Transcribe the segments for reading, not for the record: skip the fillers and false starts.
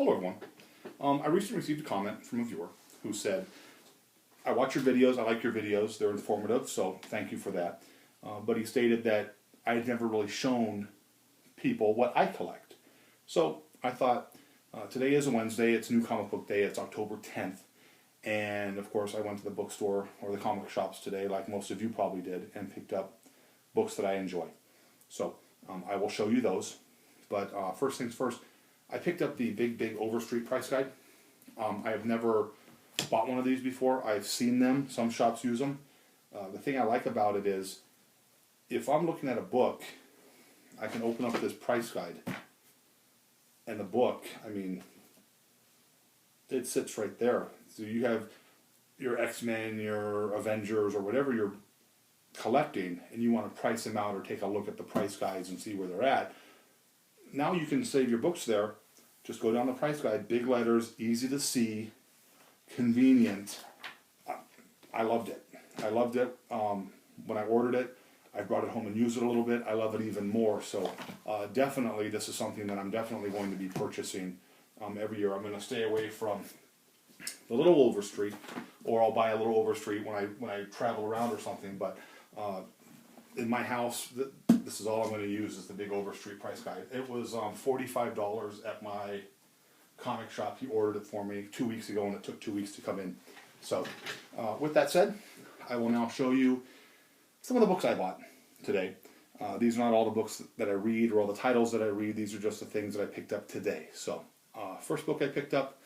Hello everyone. I recently received a comment from a viewer who said, I watch your videos, I like your videos, they're informative, so thank you for that. But he stated that I had never really shown people what I collect. So I thought, today is a Wednesday, it's New Comic Book Day, it's October 10th. And of course I went to the bookstore or the comic shops today, like most of you probably did, and picked up books that I enjoy. So I will show you those. But first things first, I picked up the big Overstreet price guide. I have never bought one of these before. I've seen them. Some shops use them. The thing I like about it is, if I'm looking at a book, I can open up this price guide. And the book, I mean, it sits right there. So you have your X-Men, your Avengers, or whatever you're collecting, and you want to price them out or take a look at the price guides and see where they're at. Now you can save your books there. Just go down the price guide, big letters, easy to see, convenient. I loved it. I loved it when I ordered it. I brought it home and used it a little bit. I love it even more. So definitely this is something that I'm definitely going to be purchasing every year. I'm going to stay away from the little Overstreet, or I'll buy a little Overstreet when I travel around or something. But in my house, this is all I'm going to use is the big Overstreet price guide. It was $45 at my comic shop. He ordered it for me 2 weeks ago, and it took 2 weeks to come in. So with that said, I will now show you some of the books I bought today. These are not all the books that I read or all the titles that I read. These are just the things that I picked up today. So first book I picked up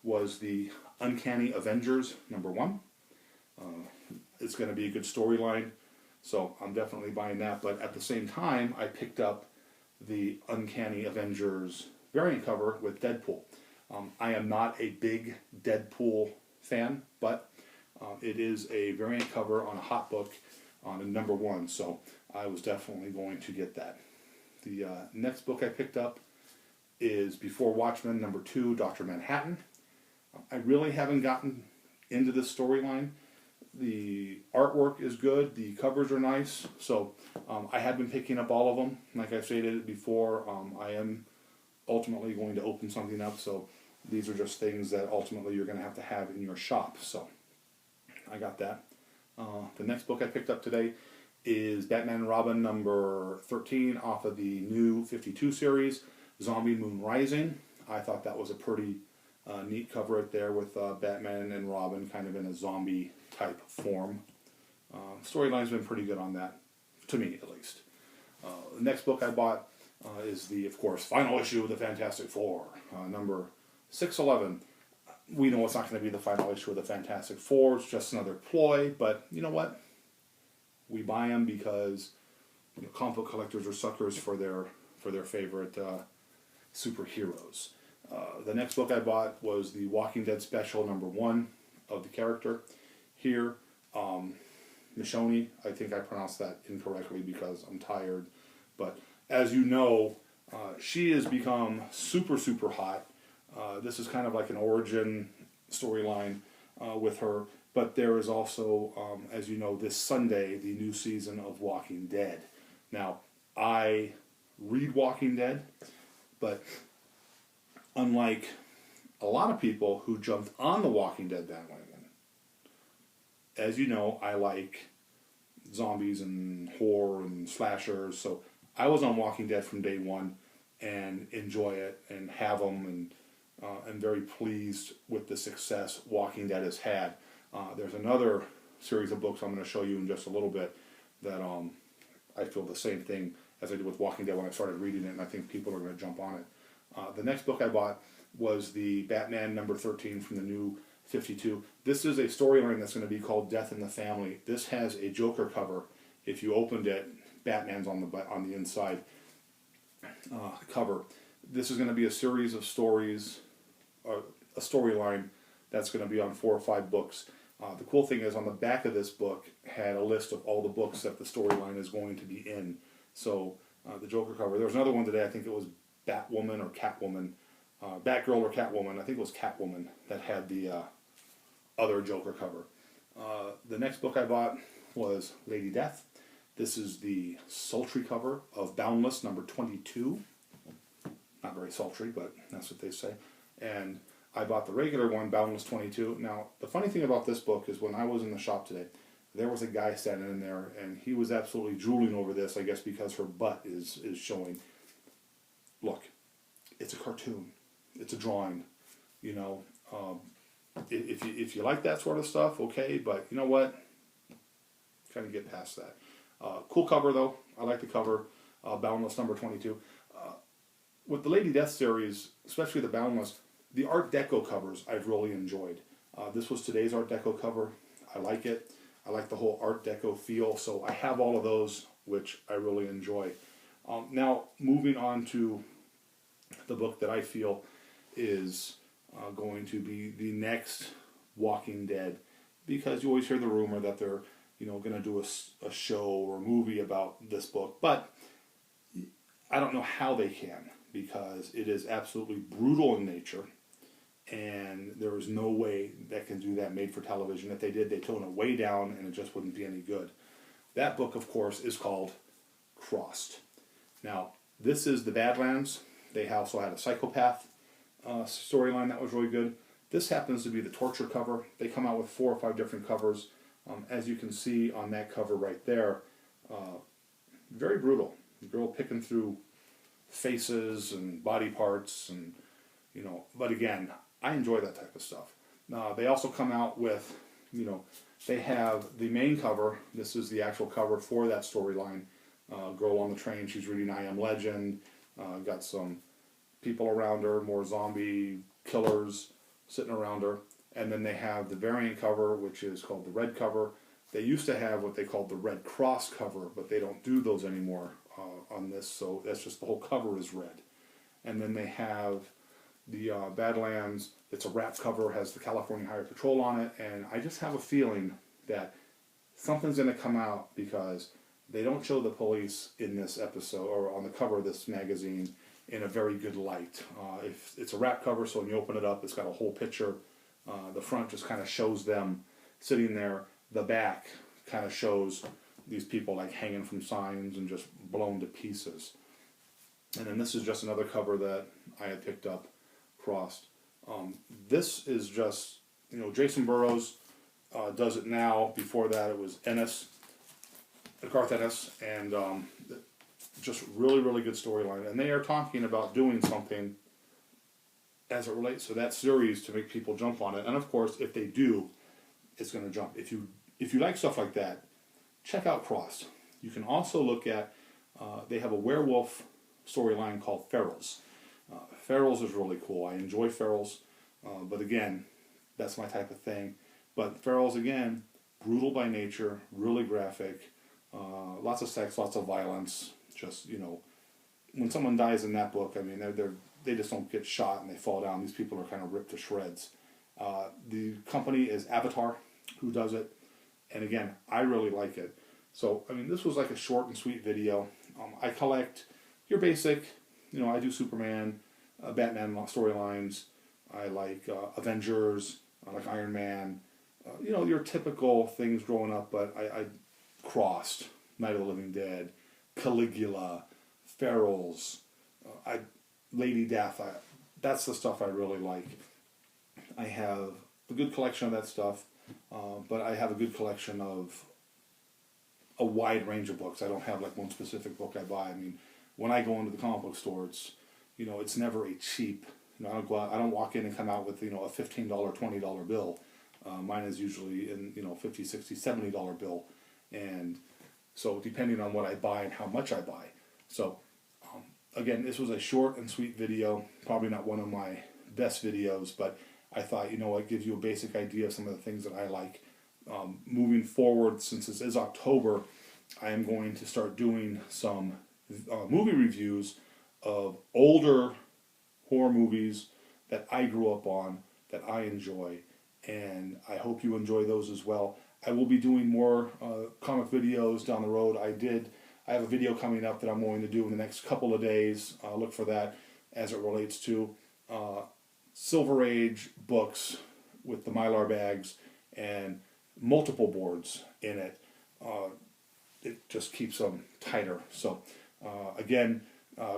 was the Uncanny Avengers #1. It's going to be a good storyline, so I'm definitely buying that. But at the same time, I picked up the Uncanny Avengers variant cover with Deadpool. I am not a big Deadpool fan, but it is a variant cover on a hot book on a #1, so I was definitely going to get that. The next book I picked up is Before Watchmen #2, Dr. Manhattan. I really haven't gotten into this storyline. The artwork is good, the covers are nice, so I have been picking up all of them. Like I've stated before, I am ultimately going to open something up, so these are just things that ultimately you're going to have in your shop. So I got that. The next book I picked up today is Batman and Robin #13 off of the new 52 series, Zombie Moon Rising. I thought that was a pretty neat cover right there with Batman and Robin kind of in a zombie type form. Storyline's been pretty good on that, to me at least. The next book I bought is the, of course, final issue of the Fantastic Four, number 611. We know it's not going to be the final issue of the Fantastic Four, it's just another ploy, but you know what? We buy them because comic book collectors are suckers for their favorite superheroes. The next book I bought was the Walking Dead special #1 of the character. Here, Michonne, I think I pronounced that incorrectly because I'm tired, but as you know, she has become super hot. This is kind of like an origin storyline with her, but there is also, as you know, this Sunday, the new season of Walking Dead. Now, I read Walking Dead, but unlike a lot of people who jumped on the Walking Dead bandwagon, as you know, I like zombies and horror and slashers, so I was on Walking Dead from day one and enjoy it and have them, and I'm very pleased with the success Walking Dead has had. There's another series of books I'm going to show you in just a little bit that I feel the same thing as I did with Walking Dead when I started reading it, and I think people are going to jump on it. The next book I bought was the Batman #13 from the new 52. This is a storyline that's going to be called Death in the Family. This has a Joker cover. If you opened it, Batman's on the inside cover. This is going to be a series of stories, a storyline that's going to be on 4 or 5 books. The cool thing is on the back of this book had a list of all the books that the storyline is going to be in. So the Joker cover. There was another one today, I think it was Batwoman or Catwoman, Batgirl or Catwoman, I think it was Catwoman that had the other Joker cover. The next book I bought was Lady Death. This is the sultry cover of Boundless #22. Not very sultry, but that's what they say. and I bought the regular one, Boundless 22. Now, the funny thing about this book is when I was in the shop today, there was a guy standing in there, and he was absolutely drooling over this, I guess because her butt is showing. Look, it's a cartoon. It's a drawing. You know, if you like that sort of stuff, okay, but you know what? Kind of get past that. Cool cover, though. I like the cover. Boundless number 22. With the Lady Death series, especially the Boundless, the Art Deco covers I've really enjoyed. This was today's Art Deco cover. I like it. I like the whole Art Deco feel, so I have all of those, which I really enjoy. Now, moving on to the book that I feel is going to be the next Walking Dead, because you always hear the rumor that they're going to do a show or a movie about this book, but I don't know how they can, because it is absolutely brutal in nature, and there is no way that can do that made for television. If they did, they'd tone it way down, and it just wouldn't be any good. That book, of course, is called Crossed. Now, this is the Badlands. They also had a psychopath storyline that was really good. This happens to be the torture cover. They come out with 4 or 5 different covers. As you can see on that cover right there, very brutal. The girl picking through faces and body parts, and but again, I enjoy that type of stuff. They also come out with, they have the main cover. This is the actual cover for that storyline. Girl on the train, she's reading I Am Legend. Got some people around her, more zombie killers sitting around her. And then they have the variant cover, which is called the red cover. They used to have what they called the Red Cross cover, but they don't do those anymore on this, so that's just the whole cover is red. And then they have the Badlands. It's a wrap cover, has the California Highway Patrol on it, and I just have a feeling that something's going to come out, because they don't show the police in this episode or on the cover of this magazine in a very good light. If it's a wrap cover, so when you open it up, it's got a whole picture. The front just kind of shows them sitting there. The back kind of shows these people like hanging from signs and just blown to pieces. And then this is just another cover that I had picked up, Crossed. This is just, Jason Burrows does it now. Before that it was Garth Ennis, and just really, really good storyline. And they are talking about doing something as it relates to that series to make people jump on it. And of course, if they do, it's going to jump. If you like stuff like that, check out Crossed. You can also look at, they have a werewolf storyline called Ferals. Ferals is really cool. I enjoy Ferals, but again, that's my type of thing. But Ferals, again, brutal by nature, really graphic, lots of sex, lots of violence. Just, when someone dies in that book, I mean, they just don't get shot and they fall down. These people are kind of ripped to shreds. The company is Avatar, who does it. And again, I really like it. So, I mean, this was like a short and sweet video. I collect your basic, I do Superman, Batman storylines. I like Avengers. I like Iron Man. Your typical things growing up, but I Crossed, Night of the Living Dead, Caligula, Ferals, Lady Death. That's the stuff I really like. I have a good collection of that stuff, but I have a good collection of a wide range of books. I don't have like one specific book I buy. I mean, when I go into the comic book store, it's never a cheap. I don't go out, I don't walk in and come out with a $15, $20 bill. Mine is usually in $50, $60, $70 bill, and so depending on what I buy and how much I buy. So again, this was a short and sweet video. Probably not one of my best videos, but I thought it gives you a basic idea of some of the things that I like. Moving forward, since this is October, I am going to start doing some movie reviews of older horror movies that I grew up on, that I enjoy, and I hope you enjoy those as well. I will be doing more comic videos down the road. I have a video coming up that I'm going to do in the next couple of days. Look for that as it relates to Silver Age books with the Mylar bags and multiple boards in it. It just keeps them tighter. So again,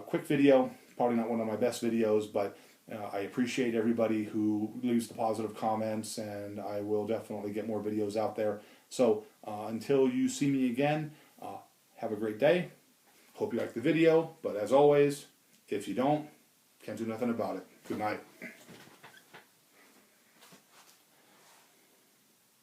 quick video, probably not one of my best videos, but I appreciate everybody who leaves the positive comments, and I will definitely get more videos out there. So until you see me again, have a great day. Hope you like the video, but as always, if you don't, can't do nothing about it. Good night.